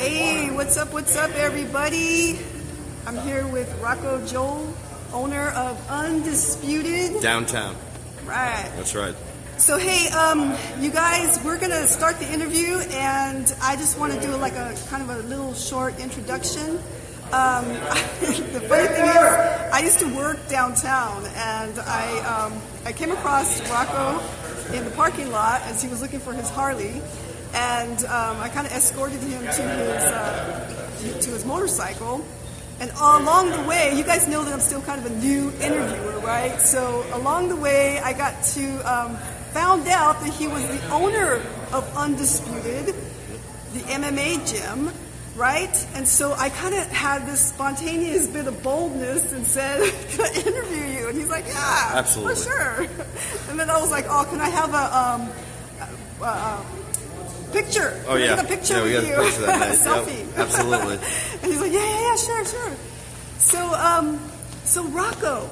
Hey, what's up, everybody? I'm here with Rocco Joel, owner of Undisputed. Downtown. Right. That's right. So, hey, you guys, we're going to start the interview, and I just want to do like a kind of a little short introduction. The funny thing is, I used to work downtown, and I came across Rocco in the parking lot as he was looking for his Harley, and I kind of escorted him to his motorcycle. And along the way, you guys know that I'm still kind of a new interviewer, right? So along the way, I got to found out that he was the owner of Undisputed, the MMA gym, right? And so I kind of had this spontaneous bit of boldness and said, "Can I interview you?" And he's like, "Yeah, absolutely, for sure." And then I was like, "Oh, can I have a picture? Oh, yeah. Take a picture we with got a picture that night. selfie." Yep, absolutely. And he's like, yeah, sure. So Rocco,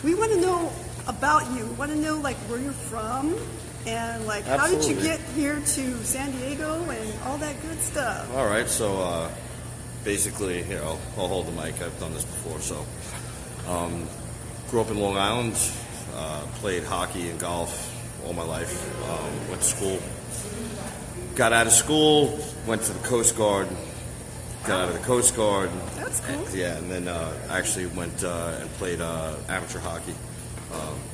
we want to know about you. We want to know like where you're from and like how did you get here to San Diego and all that good stuff. All right, so basically, here I'll hold the mic. I've done this before. So, grew up in Long Island, played hockey and golf all my life. Went to school. Got out of school, went to the Coast Guard. Got out of the Coast Guard. That's cool. And then actually went and played amateur hockey,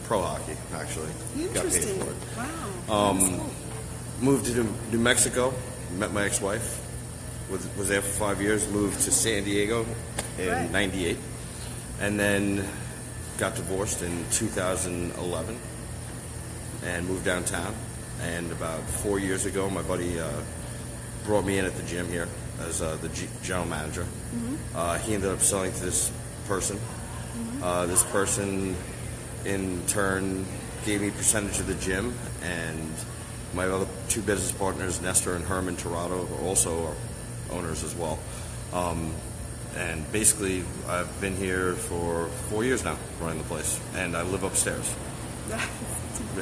pro hockey, actually. Interesting. Got paid for it. Wow. Cool. Moved to New Mexico, met my ex-wife, was there for 5 years, moved to San Diego in '98, and then got divorced in 2011 and moved downtown. And about 4 years ago, my buddy brought me in at the gym here as the general manager. Mm-hmm. He ended up selling to this person. Mm-hmm. This person, in turn, gave me a percentage of the gym, and my other two business partners, Nestor and Herman Torado, are also owners as well. And basically, I've been here for 4 years now, running the place, and I live upstairs. Yeah.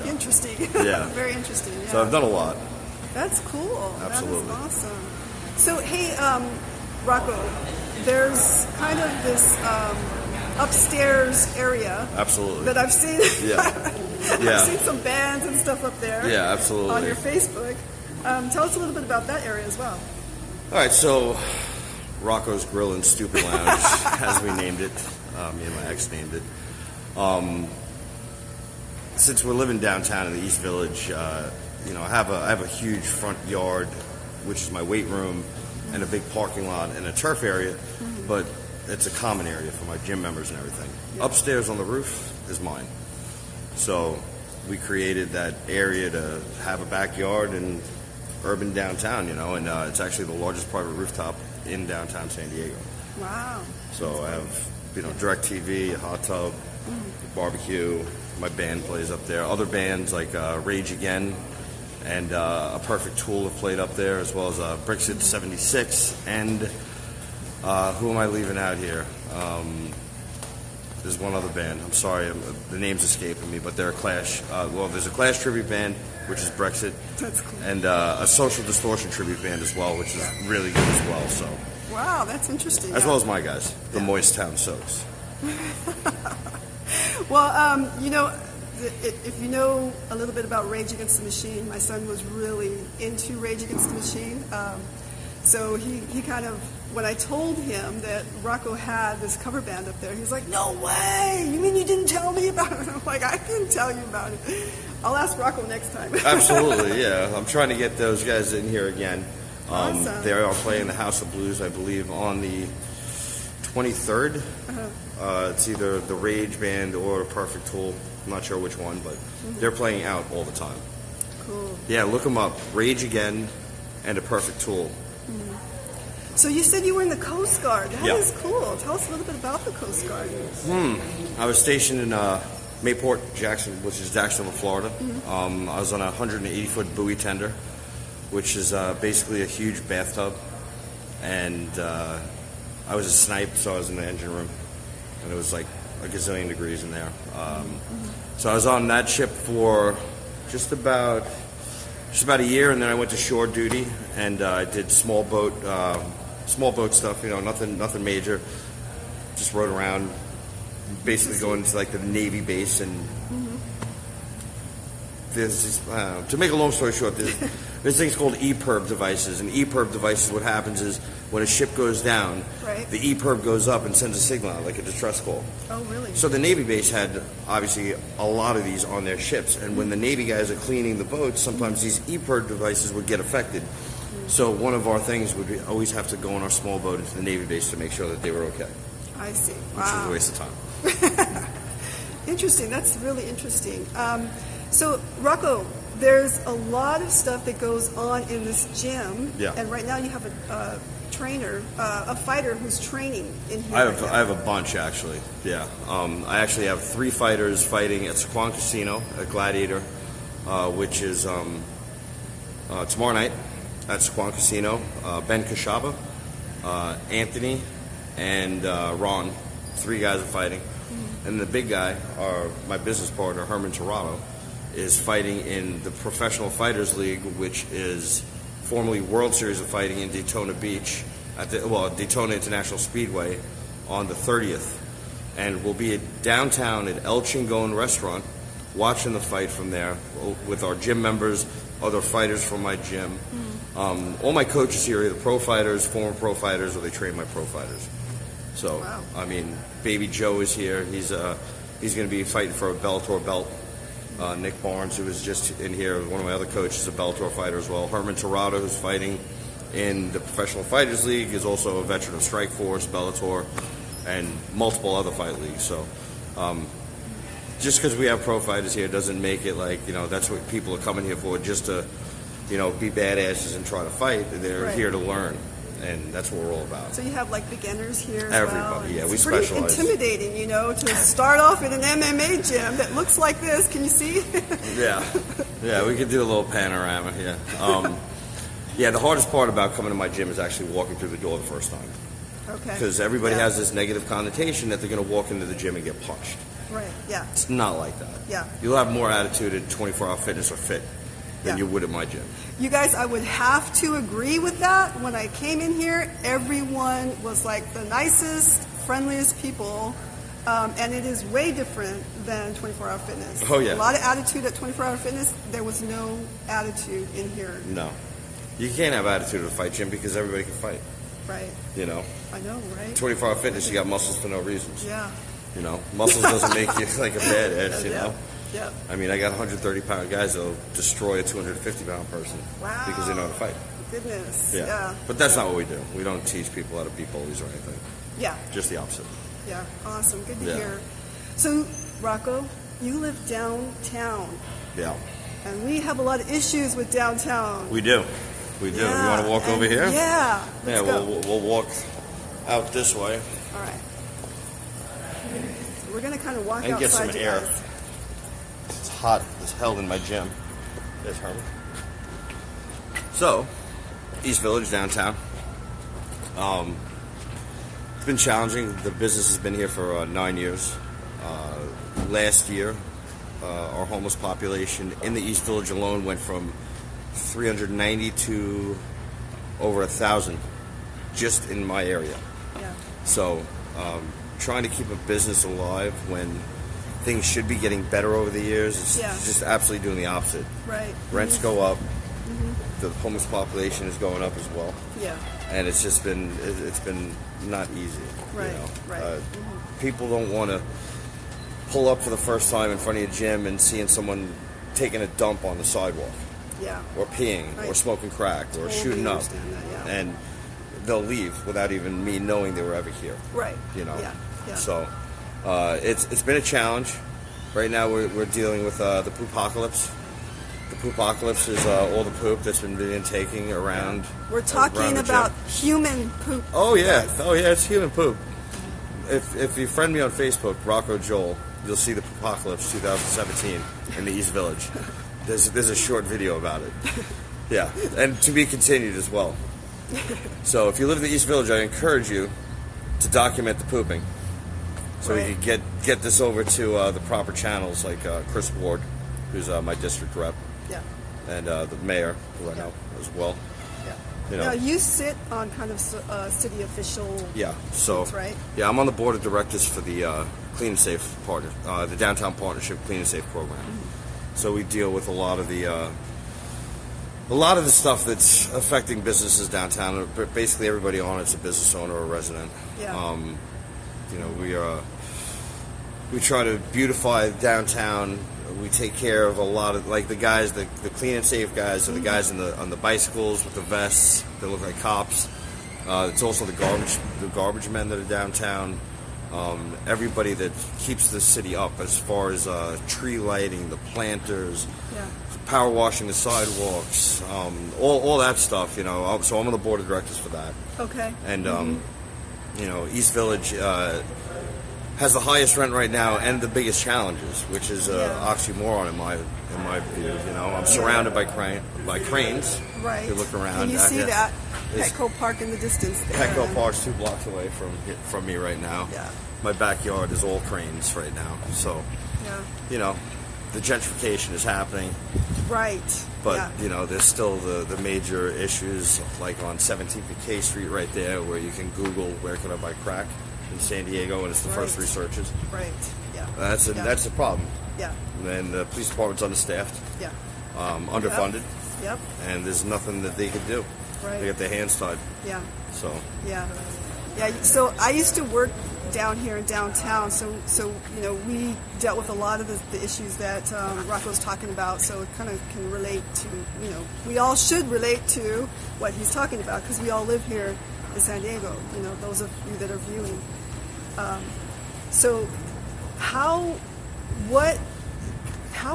Interesting. Yeah. Very interesting. Yeah. So I've done a lot. That's cool. Absolutely. That is awesome. So, hey, Rocco, there's kind of this upstairs area. Absolutely. That I've seen. Yeah. I've seen some bands and stuff up there. Yeah, absolutely. On your Facebook. Tell us a little bit about that area as well. All right, so Rocco's Grill and Stupid Lounge, as we named it. Me and my ex named it. Since we're living downtown in the East Village, I have a huge front yard, which is my weight room, and a big parking lot and a turf area, but it's a common area for my gym members and everything. Yeah. Upstairs on the roof is mine. So we created that area to have a backyard in urban downtown, and it's actually the largest private rooftop in downtown San Diego. Wow. So I have, direct TV, a hot tub, barbecue. My band plays up there. Other bands like Rage Again and A Perfect Tool have played up there, as well as Brixit 76. And who am I leaving out here? There's one other band. I'm sorry, the name's escaping me, but they're a Clash. There's a Clash tribute band, which is Brexit. That's cool. And a Social Distortion tribute band as well, which is really good as well. So. Wow, that's interesting. As well as my guys, the Moist Town Soaks. Well, if you know a little bit about Rage Against the Machine, my son was really into Rage Against the Machine. So he kind of, when I told him that Rocco had this cover band up there, he's like, "No way! You mean you didn't tell me about it?" I'm like, "I can tell you about it. I'll ask Rocco next time." Absolutely, yeah. I'm trying to get those guys in here again. Awesome. They are playing the House of Blues, I believe, on the 23rd. It's either the Rage Band or the Perfect Tool. I'm not sure which one, but they're playing out all the time. Cool. Yeah, look them up. Rage Again and A Perfect Tool. So you said you were in the Coast Guard. That is cool. Tell us a little bit about the Coast Guard. I was stationed in Mayport, Jackson, which is Jacksonville, Florida. I was on a 180-foot buoy tender, which is basically a huge bathtub. And I was a snipe, so I was in the engine room. And it was like a gazillion degrees in there. So I was on that ship for just about just about a year, and then I went to shore duty, and I did small boat stuff. You know, nothing major. Just rode around, basically going to like the Navy base, and there's to make a long story short, there's things called EPIRB devices, and EPIRB devices, what happens is when a ship goes down, right, the EPIRB goes up and sends a signal out, like a distress call. Oh, really? So the Navy base had obviously a lot of these on their ships, and when the Navy guys are cleaning the boats, sometimes these EPIRB devices would get affected. So one of our things would be always have to go on our small boat into the Navy base to make sure that they were okay. I see. Which was a waste of time. Interesting. That's really interesting. So, Rocco, there's a lot of stuff that goes on in this gym. Yeah. And right now you have a trainer, a fighter who's training in here. I have a bunch, actually. Yeah. I actually have 3 fighters fighting at Sequan Casino, at Gladiator, which is tomorrow night at Sequan Casino. Ben Kashaba, Anthony, and Ron. 3 guys are fighting. Mm-hmm. And the big guy, my business partner, Herman Torado, is fighting in the Professional Fighters League, which is formerly World Series of Fighting in Daytona Beach, at Daytona International Speedway on the 30th. And we'll be downtown at El Chingon Restaurant watching the fight from there with our gym members, other fighters from my gym. Mm-hmm. All my coaches here are either pro fighters, former pro fighters, or they train my pro fighters. So, wow. I mean, Baby Joe is here. He's going to be fighting for a Bellator belt. Nick Barnes, who was just in here, one of my other coaches, is a Bellator fighter as well. Herman Torado, who's fighting in the Professional Fighters League, is also a veteran of Strikeforce, Bellator, and multiple other fight leagues. So, just because we have pro fighters here doesn't make it like, you know, that's what people are coming here for, just to, you know, be badasses and try to fight. They're here to learn. And that's what we're all about. So you have like beginners here as Everybody, well. yeah, we it's pretty specialize. Intimidating, you know, to start off in an MMA gym that looks like this. Can you see? Yeah, we could do a little panorama here. Yeah, the hardest part about coming to my gym is actually walking through the door the first time. Okay. Because everybody has this negative connotation that they're going to walk into the gym and get punched. Right. Yeah. It's not like that. Yeah. You'll have more attitude at 24-hour fitness or fit than you would at my gym. You guys, I would have to agree with that. When I came in here, everyone was like the nicest, friendliest people, and it is way different than 24-hour fitness. Oh, yeah. A lot of attitude at 24-hour fitness. There was no attitude in here. No. You can't have attitude at a fight gym because everybody can fight. Right. You know? I know, right? 24-hour fitness, you got muscles for no reasons. Yeah. You know? Muscles doesn't make you like a badass, you know? Yeah. I mean, I got 130-pound guys that'll destroy a 250-pound person. Wow. Because they know how to fight. Goodness. Yeah. Yeah. But that's not what we do. We don't teach people how to be bullies or anything. Yeah. Just the opposite. Yeah. Awesome. Good to hear. So, Rocco, you live downtown. Yeah. And we have a lot of issues with downtown. We do. We do. Yeah. You want to walk over here? Yeah. Yeah, we'll walk out this way. All right. We're going to kind of walk and get some outside. air. It's hot as hell in my gym. There's Herman. So, East Village, downtown. It's been challenging. The business has been here for 9 years. Last year, our homeless population in the East Village alone went from 390 to over 1,000 just in my area. Yeah. So, trying to keep a business alive when things should be getting better over the years is just absolutely doing the opposite. Right. Rents go up. Mm-hmm. The homeless population is going up as well. Yeah. And it's just been not easy. Right. You know? Right. People don't want to pull up for the first time in front of your gym and seeing someone taking a dump on the sidewalk. Yeah. Or peeing, or smoking crack, or shooting up. That, yeah. And they'll leave without even me knowing they were ever here. Right. You know? Yeah. Yeah. So, it's been a challenge. Right now we're dealing with the poopocalypse. The poopocalypse is all the poop that's been taking around. We're talking about human poop. Oh yeah, it's human poop. If you friend me on Facebook, Rocco Joel, you'll see the Poopocalypse 2017 in the East Village. There's a short video about it. Yeah, and to be continued as well. So if you live in the East Village, I encourage you to document the pooping, so we can get this over to the proper channels, like Chris Ward, who's my district rep. Yeah. and the mayor, who I know as well. Yeah. You know. Now you sit on kind of city official. Yeah. So. Seats, right? Yeah, I'm on the board of directors for the Clean and Safe the Downtown Partnership Clean and Safe program. Mm-hmm. So we deal with a lot of the stuff that's affecting businesses downtown. Basically, everybody on it's a business owner or a resident. Yeah. You know, we try to beautify downtown. We take care of a lot of, like, the guys, the clean and safe guys, are the guys on the bicycles with the vests that look like cops. It's also the garbage men that are downtown. Everybody that keeps the city up, as far as tree lighting, the planters, Yeah. power washing the sidewalks, all that stuff. You know, so I'm on the board of directors for that. Okay. And you know, East Village has the highest rent right now and the biggest challenges, which is oxymoron in my view. You know, I'm surrounded by cranes. Right. You look around. And you see that Petco Park in the distance there. Petco Park's 2 blocks away from me right now. Yeah. My backyard is all cranes right now. So, Yeah. you know, the gentrification is happening. Right. But, yeah. you know, there's still the major issues, like on 17th and K Street right there, where you can Google where can I buy crack in San Diego, and it's the first 3 searches. Right. Yeah. That's Yeah. the problem. Yeah. And the police department's understaffed, Yeah. underfunded, Yep. and there's nothing that they could do. Right. They got their hands tied. Yeah. So, Yeah. Yeah. So I used to work down here in downtown, so you know, we dealt with a lot of the issues that Rocco's talking about, so it kind of can relate to, you know, we all should relate to what he's talking about, because we all live here in San Diego, you know, those of you that are viewing. So how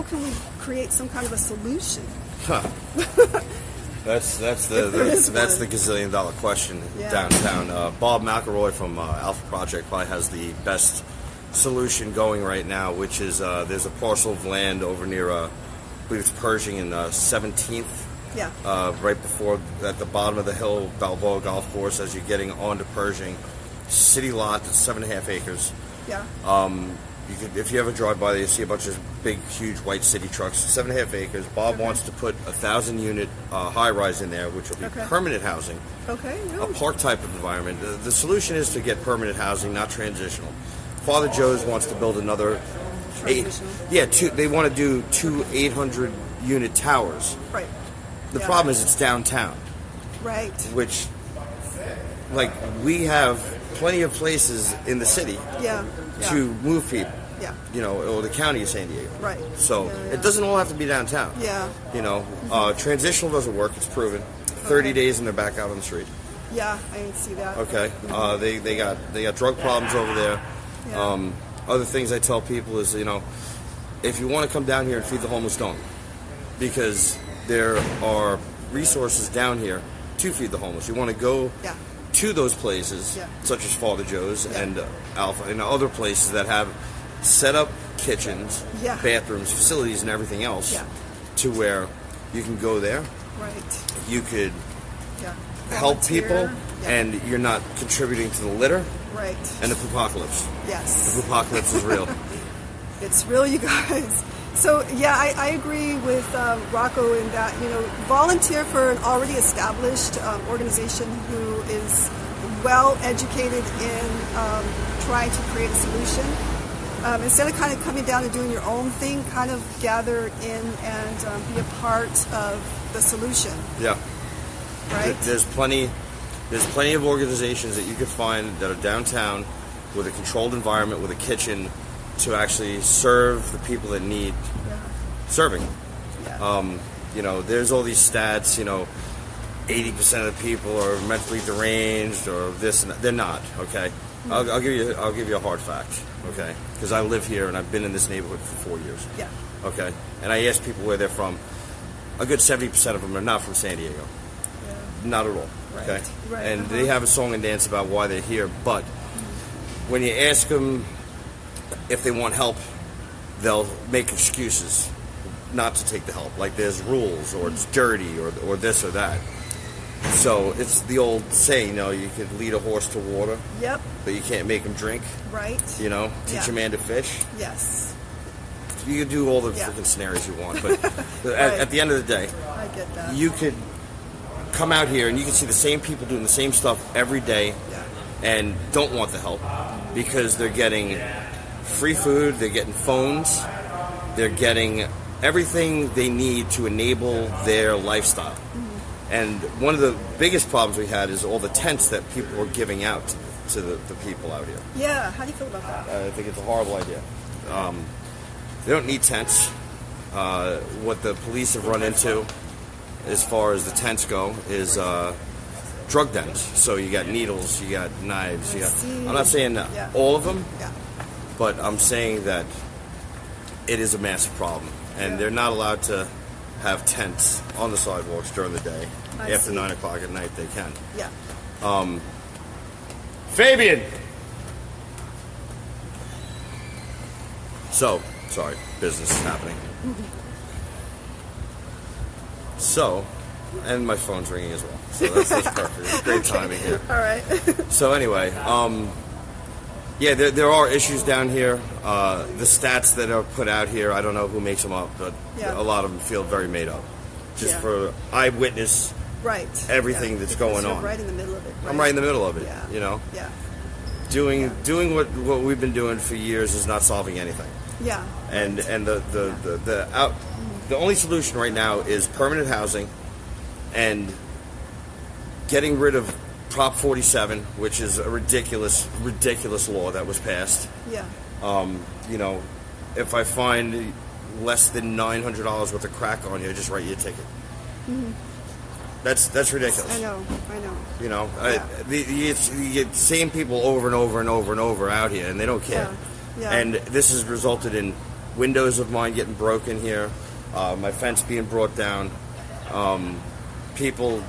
can we create some kind of a solution? That's the gazillion-dollar question downtown. Bob McElroy from Alpha Project probably has the best solution going right now, which is there's a parcel of land over near, I believe it's Pershing in 17th. Yeah. Right before, at the bottom of the hill, Balboa Golf Course, as you're getting onto Pershing. City lot, that's 7.5 acres. Yeah. If you ever drive by there, you see a bunch of big, huge white city trucks. 7.5 acres. Bob wants to put a 1,000-unit high-rise in there, which will be permanent housing. Okay. A park type of environment. The solution is to get permanent housing, not transitional. Father Joe's wants to build another they want to do 2 800-unit towers. Right. The problem is it's downtown. Right. Which, like, we have plenty of places in the city to move people. Yeah. You know, or the county of San Diego. Right. So it doesn't all have to be downtown. Yeah. You know, transitional doesn't work. It's proven. 30 days and they're back out on the street. Yeah, I didn't see that. Okay. They got drug problems over there. Yeah. Other things I tell people is, you know, if you want to come down here and feed the homeless, don't, because there are resources down here to feed the homeless. You want to go to those places, such as Father Joe's and Alpha, and other places that have set up kitchens, bathrooms, facilities, and everything else, to where you can go there. Right. You could help people, and you're not contributing to the litter. Right. And the poopocalypse. Yes. The poopocalypse is real. It's real, you guys. So, yeah, I agree with Rocco in that, you know, volunteer for an already established organization who is well educated in trying to create a solution. Instead of kind of coming down and doing your own thing, kind of gather in and be a part of the solution. Yeah. Right? There's plenty of organizations that you can find that are downtown with a controlled environment, with a kitchen, to actually serve the people that need serving. Yeah. You know, there's all these stats, you know, 80% of the people are mentally deranged or this and that. They're not, okay? Mm-hmm. I'll give you a hard fact, okay? Because I live here and I've been in this neighborhood for 4 years. Yeah. Okay? And I ask people where they're from. A good 70% of them are not from San Diego. Yeah. Not at all. Right. Okay? Right. And they have a song and dance about why they're here, but when you ask them if they want help, they'll make excuses not to take the help. Like there's rules, or it's dirty, or this or that. So it's the old saying, you know, you can lead a horse to water, but you can't make him drink. Right. You know, teach a man to fish. Yes. you can do all the Yeah. freaking scenarios you want, but Right. at the end of the day, I get that. you could come out here and you can see the same people doing the same stuff every day Yeah. and don't want the help because they're getting free food, they're getting phones, they're getting everything they need to enable their lifestyle. And one of the biggest problems we had is all the tents that people were giving out to the people out here. Yeah. How do you feel about that? I think it's a horrible idea. They don't need tents. What the police have run into, as far as the tents go, is drug dens. So you got needles, you got knives, you got. I'm not saying that Yeah. all of them, Yeah. but I'm saying that it is a massive problem, and Yeah. they're not allowed to have tents on the sidewalks during the day. I After see. 9 o'clock at night, they can. Yeah. Fabian! So, sorry, business is happening. So, and my phone's ringing as well. So that's perfect. It's great timing here. All right. So anyway, yeah, there are issues down here. The stats that are put out here, I don't know who makes them up, but Yeah. a lot of them feel very made up. Just Yeah. for eyewitness Right. everything Yeah. that's Because going you're on. Right in the middle of it. I'm right in the middle of it, Yeah. you know? Yeah. Doing what we've been doing for years is not solving anything. Yeah. And the only solution right now is permanent housing and getting rid of Prop 47, which is a ridiculous law that was passed. Yeah. You know, if I find less than $900 worth of crack on you, I just write you a ticket. That's ridiculous. I know. You know, Yeah. you get the same people over and over and over and over out here, and they don't care. Yeah. And this has resulted in windows of mine getting broken here, my fence being brought down, people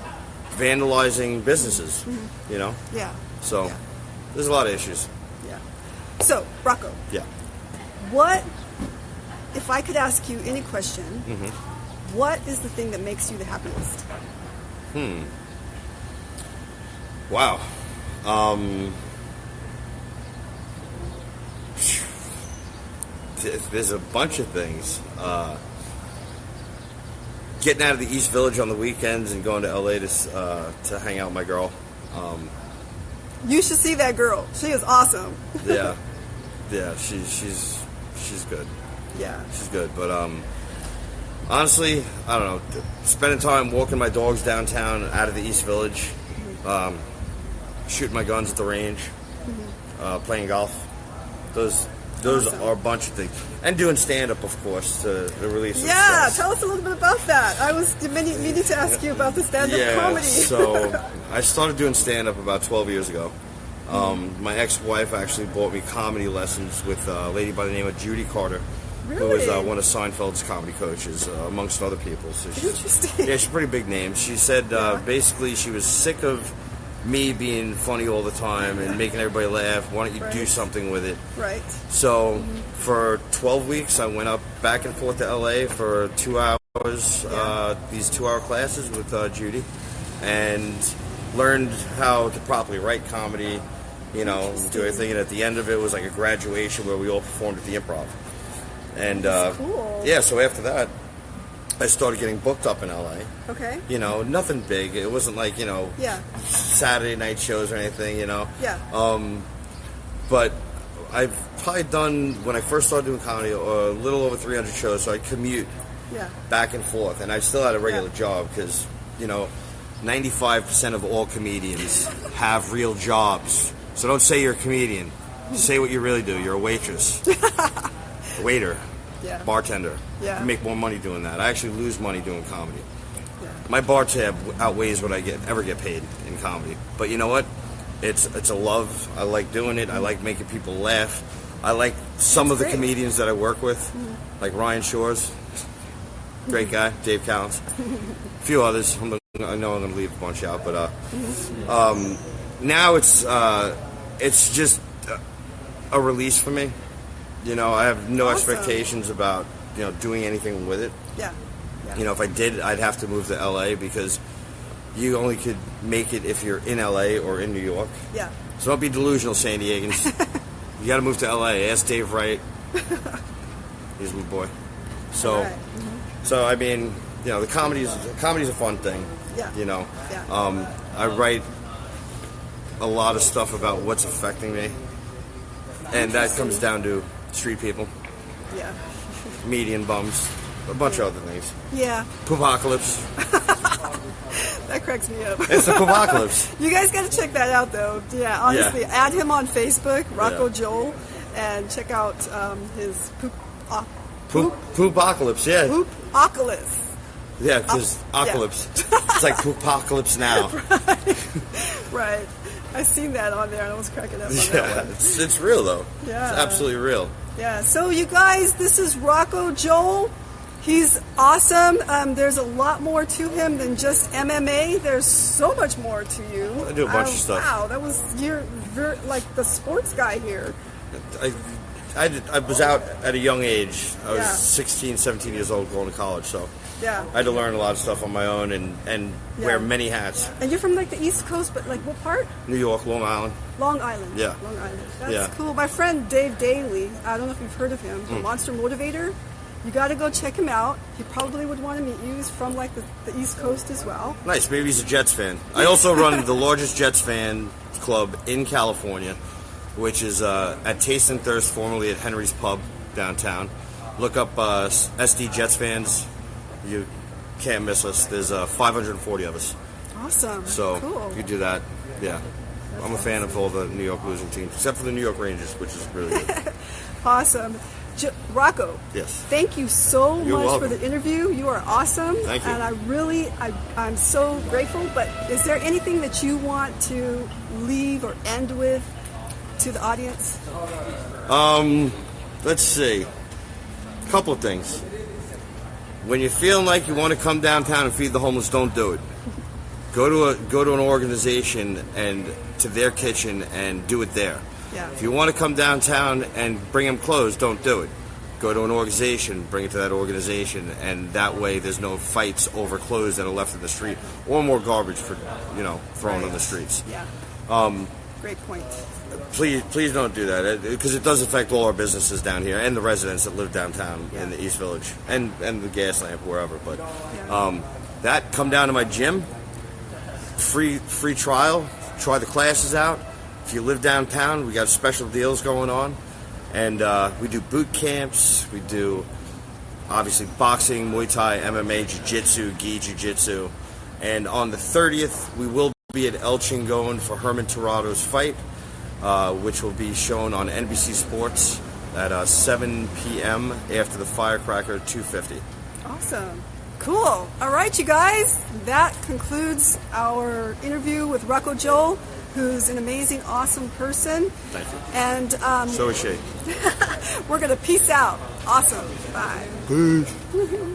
vandalizing businesses. You know, Yeah. so Yeah. there's a lot of issues. Yeah. So, Rocco, Yeah. what if I could ask you any question? Mm-hmm. What is the thing that makes you the happiest? Wow. There's a bunch of things. Getting out of the East Village on the weekends and going to LA to hang out with my girl. You should see that girl. She is awesome. Yeah, yeah, she's good. Yeah. She's good, but honestly, I don't know. Spending time walking my dogs downtown out of the East Village, shooting my guns at the range, playing golf. Those Awesome. are a bunch of things, and doing stand up, of course, to release. Some Yeah, stress. tell us a little bit about that. I was meaning to ask you about the stand-up Yeah, comedy. so I started doing stand up about 12 years ago. My ex-wife actually bought me comedy lessons with a lady by the name of Judy Carter, who was Really? one of Seinfeld's comedy coaches, amongst other people. So Interesting. yeah, she's a pretty big name. She said basically she was sick of me being funny all the time and making everybody laugh. Why don't you do Right. something with it? Right. So for 12 weeks, I went up back and forth to LA for 2 hours, these 2-hour classes with Judy, and learned how to properly write comedy, you know, do everything. And at the end of it was like a graduation where we all performed at the Improv. And cool. yeah, so after that, I started getting booked up in LA. Okay. You know, nothing big. It wasn't like, you know, Yeah. Saturday night shows or anything, you know. Yeah. But I've probably done, when I first started doing comedy, a little over 300 shows, so I commute Yeah. back and forth. And I still had a regular Yeah. job because, you know, 95% of all comedians have real jobs. So don't say you're a comedian. Say what you really do. You're a waitress, a waiter, Yeah. bartender. Yeah. You make more money doing that. I actually lose money doing comedy. Yeah. My bar tab outweighs what I ever get paid in comedy. But you know what? It's a love. I like doing it. I like making people laugh. I like some of the great. comedians that I work with, like Ryan Shores, great guy, Dave Callens, a few others. I know I'm going to leave a bunch out, but now it's just a release for me. You know, I have no Awesome. expectations about, you know, doing anything with it. Yeah. Yeah. You know, if I did, I'd have to move to LA because you only could make it if you're in LA or in New York. Yeah. So don't be delusional, San Diegans. You got to move to LA. Ask Dave Wright. He's my boy. So, All right. so I mean, you know, the comedy's a fun thing. Yeah. You know, Yeah. I write a lot of stuff about what's affecting me, and that comes down to street people, Yeah. median bums, a bunch of other things. Yeah. Poopocalypse. That cracks me up. It's the Poopocalypse. You guys got to check that out, though. Yeah, honestly, add him on Facebook, Rocco Joel, and check out his Poopocalypse, yeah. Poopocalypse. Yeah, because apocalypse. It's like Poopocalypse now. Right. I seen that on there, and I was cracking up on that Yeah, one. it's real, though. Yeah. It's absolutely real. Yeah, so you guys, this is Rocco Joel. He's awesome. There's a lot more to him than just MMA. There's so much more to you. I do a bunch of stuff. Wow, you're like the sports guy here. I was out at a young age. I was Yeah. 16, 17 years old going to college, so Yeah. I had to learn a lot of stuff on my own and wear many hats. And you're from like the East Coast, but like what part? New York, Long Island. Long Island. Yeah. Long Island. That's Yeah. cool. My friend Dave Daly, I don't know if you've heard of him, the Monster Motivator. You got to go check him out. He probably would want to meet you. He's from like the East Coast as well. Nice. Maybe he's a Jets fan. I also run the largest Jets fan club in California, which is at Taste and Thirst, formerly at Henry's Pub downtown. Look up SD Jets fans. You can't miss us. There's 540 of us. Awesome. So cool. if you do that, yeah. I'm a fan of all the New York losing teams, except for the New York Rangers, which is really good. Awesome. Rocco, Yes. thank you so You're much welcome. for the interview. You are awesome. Thank you. And I'm so grateful. But is there anything that you want to leave or end with to the audience? Let's see. A couple of things. When you're feeling like you want to come downtown and feed the homeless, don't do it. Go to an organization and to their kitchen and do it there. Yeah. If you want to come downtown and bring them clothes, don't do it. Go to an organization, bring it to that organization, and that way there's no fights over clothes that are left in the street or more garbage for thrown on the streets. Yeah. Great point. Please don't do that, because it does affect all our businesses down here and the residents that live downtown in the East Village and the gas lamp wherever. But that, come down to my gym, free trial, try the classes out. If you live downtown, we got special deals going on, and we do boot camps. We do obviously boxing, Muay Thai, MMA, Jiu-Jitsu, Gi Jiu-Jitsu, and on the 30th we will be at El Chingon for Herman Tirato's fight, which will be shown on NBC Sports at 7 p.m. after the firecracker at 2:50. Awesome. Cool. All right, you guys. That concludes our interview with Rocco Joel, who's an amazing, awesome person. Thank you. And So is she. we're going to peace out. Awesome. Bye. Peace.